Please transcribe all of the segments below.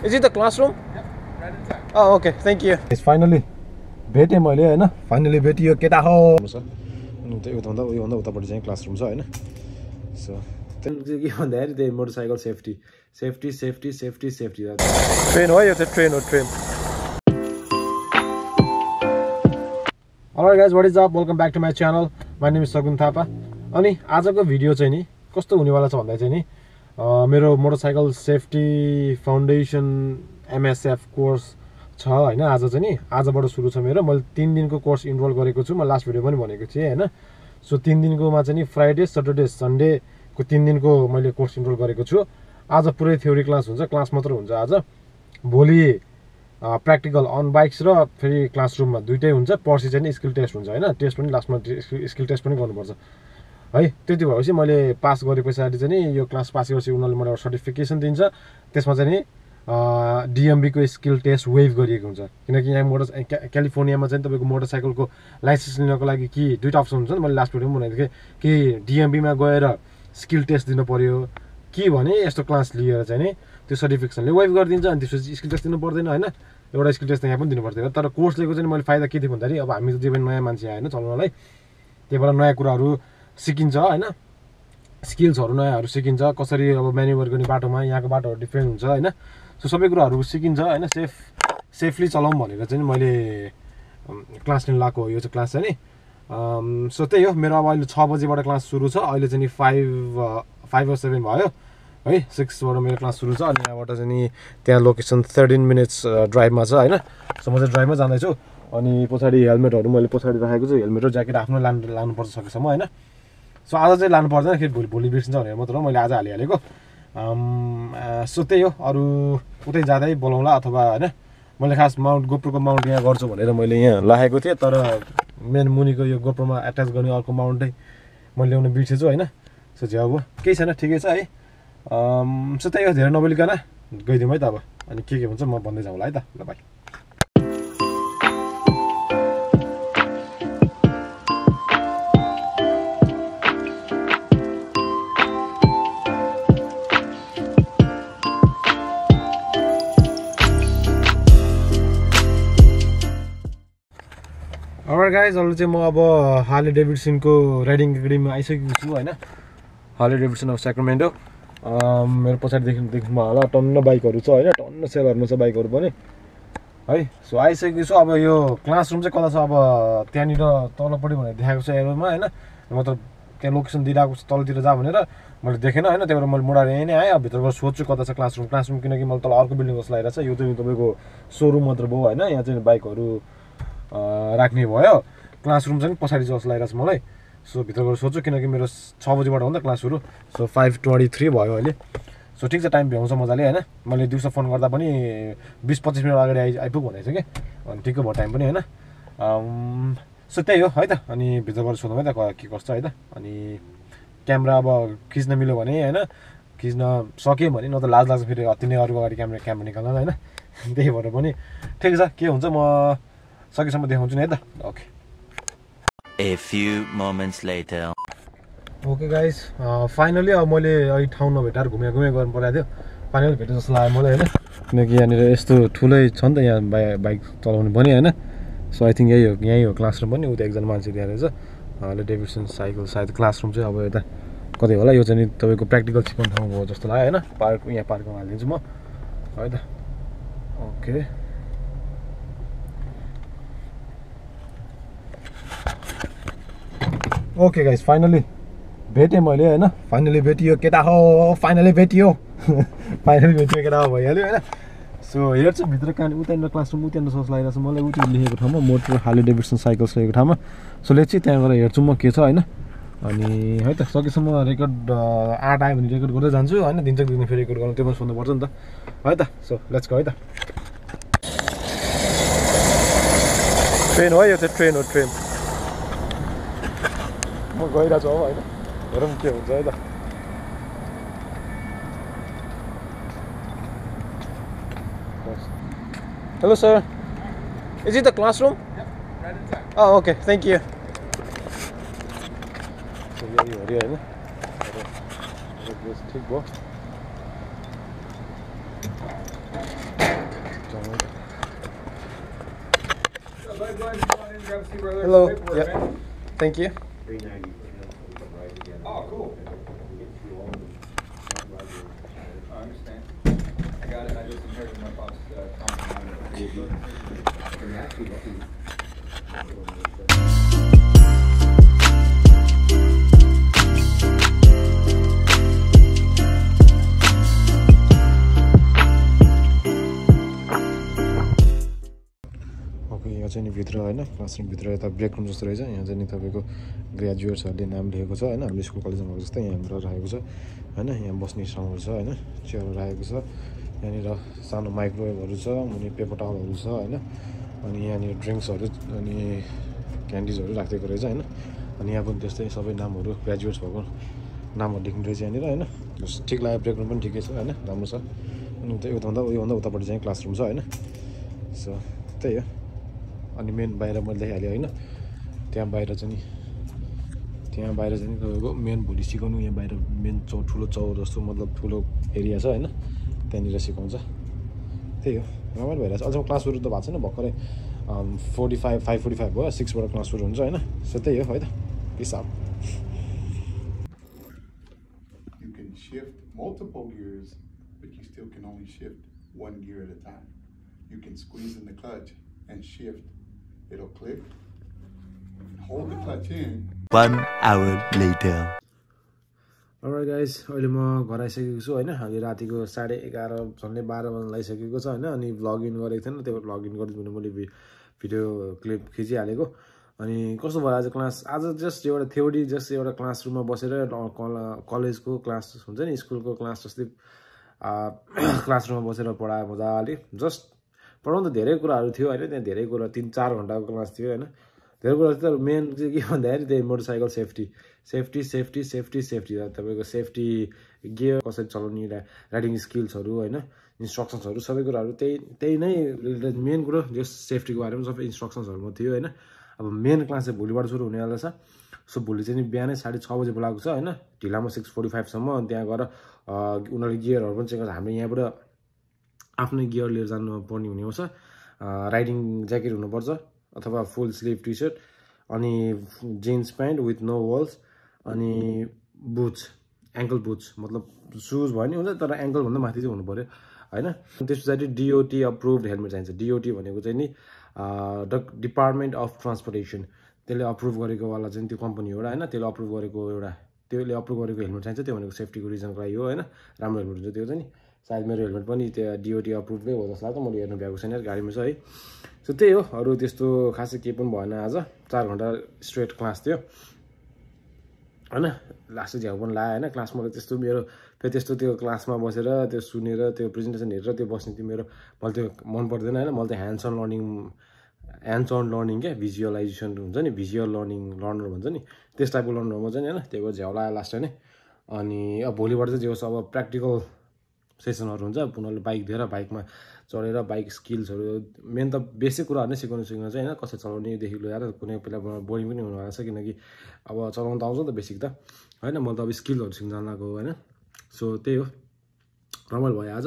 Is it the classroom? Yep, right inside. Oh, okay. Thank you. It's finally भेटेँ मैले हैन finally भेटियो केटा हो छ उता उतापट्टि चाहिँ क्लासरुम छ हैन सो के भन्दाखेरि त्यही मोटरसाइकल सेफ्टी ट्रेन हो यो चाहिँ ट्रेन हो train Alright guys, what is up? Welcome back to my channel. My name is Sagun Thapa. अनि आजको भिडियो चाहिँ नि कस्तो हुनेवाला छ भन्दा चाहिँ नि मेरो motorcycle safety foundation MSF course छ हैन आज चाहिँ नि आजबाट सुरु छ मेरो मैले 3 दिनको कोर्स इनरोल गरेको छु म लास्ट भिडियो पनि भनेको थिएँ हैन सो 3 दिनकोमा चाहिँ नि फ्राइडे सटरडे सन्डे को 3 दिनको मैले कोर्स इनरोल गरेको छु आज पुरै थ्योरी क्लास हुन्छ क्लास मात्र हुन्छ आज भोलि प्र्याक्टिकल अन बाइक्स र फेरि क्लासरुममा दुईटै हुन्छ पर्सि चाहिँ नि स्किल टेस्ट हुन्छ हैन टेस्ट पनि लास्टमा स्किल टेस्ट पनि गर्नुपर्छ है त्यति भएपछि मैले पास गरेपछि चाहिँ नि यो क्लास पास गरेपछि उनीहरूले मलाई सर्टिफिकेसन दिन्छ त्यसमा चाहिँ नि DMB को स्किल टेस्ट वेभ गरिएको हुन्छ किनकि यहाँ क्यालिफोर्नियामा चाहिँ तपाईको मोटरसाइकलको लाइसेन्स लिनको लागि कि दुईटा अप्सन हुन्छ नि मैले लास्ट भिडियोमा भनेको थिएँ कि DMB मा गएर स्किल टेस्ट दिनु पर्यो के भने यस्तो क्लास लिएर चाहिँ नि त्यो सर्टिफिकेसनले वेभ गरिदिन्छ अनि त्यसपछि स्किल टेस्ट दिनु पर्दैन हैन एउटा स्किल टेस्ट यहाँ पनि दिनु पर्दैन तर कोर्स लिएको चाहिँ मैले फाइदा के थियो भन्दाखेरि अब हामी जे पनि नयाँ मान्छे आयो हैन चलाउनलाई त्यहीबाट नयाँ कुराहरू सिकिन्छ हैन स्किल्सहरू नयाँहरू सिकिन्छ कसरी अब म्यानुभर गर्ने बाटोमा यहाँको बाटोहरू डिफरेन्ट हुन्छ हैन सो सबै कुराहरू सिकिन्छ हैन सेफली चलाउँ भनेर चाहिँ मैले क्लास लिन लाएको हो यो चाहिँ क्लास चाहिँ नि सो त्यही हो मेरो अब अहिले 6 बजेबाट क्लास सुरु छ अहिले चाहिँ नि 5:07 भयो है 6 बाट मेरो क्लास सुरु छ अनि यहाँबाट चाहिँ नि त्यहाँ लोकेसन 13 मिनेट्स ड्राइभमा छ हैन सो म चाहिँ ड्राइभमा जाँदैछु अनि पछाडि हेलमेटहरू मैले पछाडि राखेको छु हेलमेट र ज्याकेट आफ्नो लानुपर्छ सकेसम्म हैन सो आज चाहिँ लानु पर्दैन फेरि भोलि बिर्सिन्छ भनेर मात्र मैले आज हालिहालेको सो त्यही हो अरू उतै जाँदै बोलाउँला अथवा हैन मैले खास माउन्ट गोप्रोको माउन्ट यहाँ गर्छु भनेर मैले यहाँ राखेको थिएँ तर मेन मुनिको यो गोप्रोमा एट्याच गर्ने अर्को माउन्टै मैले ल्याउन बिर्सेछु हैन सो ज्याउ भयो केही छैन ठिकै छ है सो त्यही हो धेरै नबोलिकन गइदिउँ है त अब अनि के हुन्छ म भन्दै जाउँला है त ल बाइ Alright guys, अहिले चाहिँ म अब हार्ले डेभिडसन को राइडिङ एकाडेमीमा आइसकेको छु हैन हार्ले डेभिडसन अफ स्याक्रामेन्टो मेरो पछाडिदेखि देख्नुभयो होला टन्न बाइकहरू छ हैन टन्न सेलहरुमा छ बाइकहरू पनि है सो आइसकेको छु अब यो क्लासरुम चाहिँ कता छ अब त्यहाँनिर तलपट्टि भनेर देखाएको छ एरोमा हैन मतलब त्यहाँ लोकेसन दिइराको छ तलतिर जा भनेर मैले देखेन हैन त्यही भएर मैले मोडाएर यही नै आएँ अब भित्रबाट सोध्छु कता छ क्लासरुम किनकि मैले तल अर्को बिल्डिङ जस्तो लागिरहेको छ यो चाहिँ तपाईको सोरुम मात्र भयो हैन यहाँ चाहिँ बाइकहरू राख्ने भयो क्लासरुम चाहिँ पछाडि जस्तो लागिरहेको छ मलाई सो भित्रबाट सोध्छु किनकि मेरो 6 बजेबाट हो नि त क्लास सुरु सो 5:23 भयो अहिले सो ठिक छ टाइम भ्याउँछ मजाले हैन मैले दिउँसो फोन गर्दा पनि 20-25 मिनेट अगाडि आइपुग भनेको छ के अनि ठिक्क भयो टाइम पनि हैन सो त्यही हो है त अनि भित्रबाट सोधौँ है त के कस्तो है त अनि क्यामेरा अब खिच्न मिल्यो भने हैन खिच्न सक्यो भने न त लाज लाग्छ फेरि अति नै अरूको अगाडि क्यामेरा निकाल्न हैन त्यही भएर पनि ठिक छ के हुन्छ म सकेसम्म देखाउँछु नि है त okay A few moments later. Okay guys finally अब मैले अहिले ठाउँ नभेटाएर घुमे गर्नु परेको थियो फाइनली भेटे जस्तो लाग्यो मलाई हैन किनकि यहाँनिर यस्तो ठुलै छ नि त यहाँ बाइक चलाउनु पनि हैन सो आई थिंक यही हो क्लासरुम पनि उता एकजना मान्छे त्यहाँ रहेछ हार्ले डेभिडसन साइकल सायद क्लासरुम चाहिँ अब यता कतै होला यो चाहिँ तपाईको प्र्याक्टिकल सिकाउने ठाउँ हो जस्तो लाग्यो हैन पार्क यहाँ पार्कमा हालिदिन्छु म है त ओके ओके गाइस फाइनली भेटेँ मैले हैन फाइनली भेटियो केटा हो फाइनली भेटियो केटा हो भइहाल्यो हैन सो हेर्छु भित्र कहाँ उतानिर क्लासरुम उतानिर सोच लागिरहेको छ मलाई उति लेखेको ठाउँमा मोटर हार्ले डेभिडसन साइकल्स लेखेको ठाउँमा सो लेट्स सी त्यहाँ गएर हेर्छु म के छ हैन अनि है त सकेसम्म रेकर्ड आर्ट आयो भने रेकर्ड गर्दै जान्छु हैन दिन्छ दिन फेरि रेकर्ड गर्नु त्यो पनि सोध्नुपर्छ नि त है त सो लेट्स गो है त ट्रेन हो यो चाहिँ ट्रेन हो ट्रेन म गइरहेको छु हैन हेरौँ के हुन्छ है त Hello sir, is it the classroom? Yep, right inside. Oh okay, thank you. So यही हो रही है ना ठीक भयो go ahead and come on in and grab a seat right there. Hello. Paperwork, Yep. man. Thank you. Oh, cool. I understand. I got it. I just inherited my father's okay यहाँ चाहिँ नि भित्र हैन classroom भित्र यता brake room जस्तो रहेछ यहाँ चाहिँ नि तपाईको ग्रेजुएट्सहरुले नाम लेखेको छ हैन हामीले स्कुल कलेजमा भएको जस्तै यहाँ हाम्रो राखेको छ हैन यहाँ बस्ने ठाउँहरु छ हैन चेयर राखेको छ यहाँनिर सानो माइक्रोवेभहरु छ अनि पेपर टावलहरु छ हैन अनि यहाँनिर ड्रिंक्सहरु अनि क्यान्डिजहरु राखेको रहेछ हैन अनि यहाँ पनि त्यस्तै सबै नामहरु ग्रेजुएट्स भएको नामहरु लेख्नु रहेछ यहाँनिर हैन ठीक लाग्यो ब्रेक रुम पनि ठिकै छ हैन राम्रो छ अनि उता यो भन्दा उतापट्टि चाहिँ क्लासरुम छ हैन सो त्यही हो अनि मेन बाहिर मैले देखाइहालेँ हैन त्यहाँ बाहिर चाहिँ तपाईको मेन भोलि सिकाउनु यहाँ बाहिर मेन ठुलो चौर जस्तो मतलब ठुलो एरिया छ हैन त्यहाँनिर सिकाउँछ त्यही हो रमाइलो भइरहेछ अझ क्लास सुरु त भएको छैन भर्खरै 5:45 भयो 6 बाट क्लास सुरु हुन्छ हैन सो त्यही हो है त peace out You can shift multiple gears, but you still can only shift one gear at a time. You can squeeze in the clutch and shift. It'll click. Hold the clutch in. 1 hour later. Alright guys, अहिले म घर आइसकेको छु हैन अहिले रातिको 11:30 झन्डै 12 बज्न लागिसकेको छ हैन अनि भ्लग इन गरेको थिएन त्यो भ्लग इन गर्छु भने मैले भिडियो क्लिप खिचिहालेको अनि कस्तो भयो आज क्लास आज जस्ट एउटा थ्योरी जस्ट एउटा क्लासरुममा बसेर कलेजको क्लास हुन्छ नि स्कुलको क्लास जस्तै क्लासरुममा बसेर पढाए मजाले जस्ट पढाउनु त धेरै कुराहरु थियो हैन त्यहाँ धेरै कुरा 3-4 घण्टाको क्लास थियो हैन धेरै कुरा थियो तर मेन चाहिँ के भन्दाखेरि त्यही मोटरसाइकल सेफ्टी तपाईको सेफ्टी गियर कसरी चलाउने राइडिङ स्किल्सहरु हैन इन्स्ट्रक्सन्सहरु सबै कुराहरु त्यही नै मेन कुरा जस्ट सेफ्टीको बारेमा सबै इन्स्ट्रक्सन्सहरुमा थियो हैन अब मेन क्लास चाहिँ भोलिबाट सुरु हुनेवाला छ सो भोलि चाहिँ नि बिहानै 6:30 बजे बोलाएको छ हैन ढिलामा 6:45 सम्म अनि त्यहाँ गएर उनीहरुले गियरहरु पनि चेक गर्छ हामीले यहाँबाट आफ्नै गियर लिएर जानु पर्ने हुने हुन्छ राइडिङ ज्याकेट हुनुपर्छ अथवा फुल स्लिभ टी-शर्ट अनि जिन्स प्यान्ट विथ नो वल्स अनि बुट्स एङ्कल बुट्स मतलब सुज भयो नि हुन्छ तर एङ्कल भन्दा माथि चाहिँ हुनु पर्यो हैन त्यसपछि DOT अप्रुभड हेलमेट चाहिन्छ DOT भनेको चाहिँ नि डिपार्टमेन्ट अफ ट्रान्सपोर्टेसन त्यसले अप्रुभ गरेको वाला चाहिँ त्यो कम्पनी हो हैन त्यसले अप्रुभ गरेको हेलमेट चाहिन्छ त्यो भनेको सेफ्टीको रिजनको लागि हो हैन राम्रो हेलमेट हुन्छ त्यो चाहिँ नि सायद मेरो हेलमेट पनि त्यो DOT अप्रुभडै हो जस्तो लाग्छ मैले हेर्नु भ्याएको छैन गाडीमा छ है सो त्यही हो अरु त्यस्तो खासै केही पनि भएन आज 4 घण्टा स्ट्रेट क्लास थियो हैन लास्ट झ्याउ पनि लाग्यो हैन क्लासमा त्यस्तो मेरो फेरि त्यस्तो त्यो क्लासमा बसेर त्यो सुनेर त्यो प्रेजेन्टेसन हेरेर त्यो बस्ने त्यो मेरो मलाई त्यो मन पर्दैन हैन मलाई त्यो ह्यान्ड्स अन लर्निङ के भिजुअलाइजेसन हुन्छ नि भिजुअल लर्नर भन्छ नि त्यस टाइपको लर्नरमा चाहिँ हैन त्यो झ्याउ लाग्यो लास्ट नै अनि अब भोलिबाट चाहिँ जे होस् अब प्र्याक्टिकल सेसनहरु हुन्छ उनीहरुले बाइक दिएर बाइकमा चढेर बाइक स्किल्सहरु मेन त बेसिक कुराहरु नै सिकाउनु चाहिँ हैन कसरी चलाउने देखि लिएर कुनै बेला बोरिङ पनि हुनु भएको छ किनकि अब चलाउन त आउँछ नि त बेसिक त हैन म त अब स्किलहरु सिक्न जान लागेको हैन सो त्यही हो रमाइलो भयो आज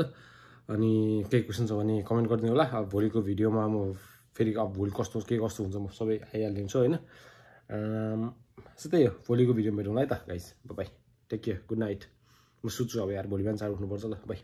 अनि केही क्वेशन छ भने कमेन्ट गरिदिनु होला अब भोलिको भिडियोमा म फेरि अब भोलि कस्तो हुन्छ म सबै आइहाल्छु हैन सो त्यही हो भोलिको भिडियोमा भेटौँ है त guys bye take care good night म सुत्छु अब यार भोलि बिहान 4 उठ्नुपर्छ ल बाइ